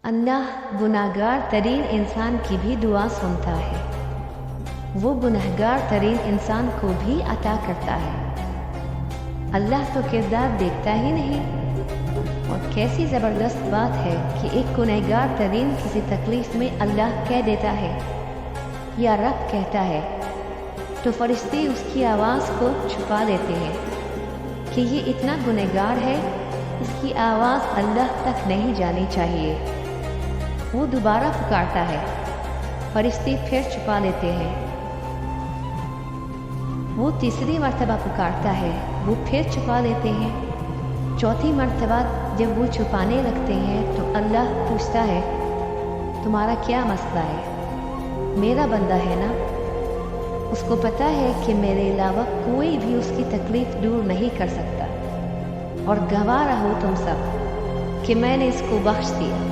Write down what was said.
अल्लाह गुनाहगार तरीन इंसान की भी दुआ सुनता है। वो गुनाहगार तरीन इंसान को भी अता करता है। अल्लाह तो किरदार देखता ही नहीं। और कैसी ज़बरदस्त बात है कि एक गुनाहगार तरीन किसी तकलीफ़ में अल्लाह कह देता है या रब कहता है तो फरिश्ते उसकी आवाज़ को छुपा लेते हैं कि ये इतना गुनहगार है, इसकी आवाज़ अल्लाह तक नहीं जानी चाहिए। वो दोबारा पुकारता है, फरिश्ते फिर छुपा लेते हैं। वो तीसरी मर्तबा पुकारता है, वो फिर छुपा लेते हैं। चौथी मर्तबा जब वो छुपाने लगते हैं तो अल्लाह पूछता है, तुम्हारा क्या मसला है? मेरा बंदा है ना। उसको पता है कि मेरे अलावा कोई भी उसकी तकलीफ़ दूर नहीं कर सकता। और गवाह रहो तुम सब कि मैंने इसको बख्श दिया।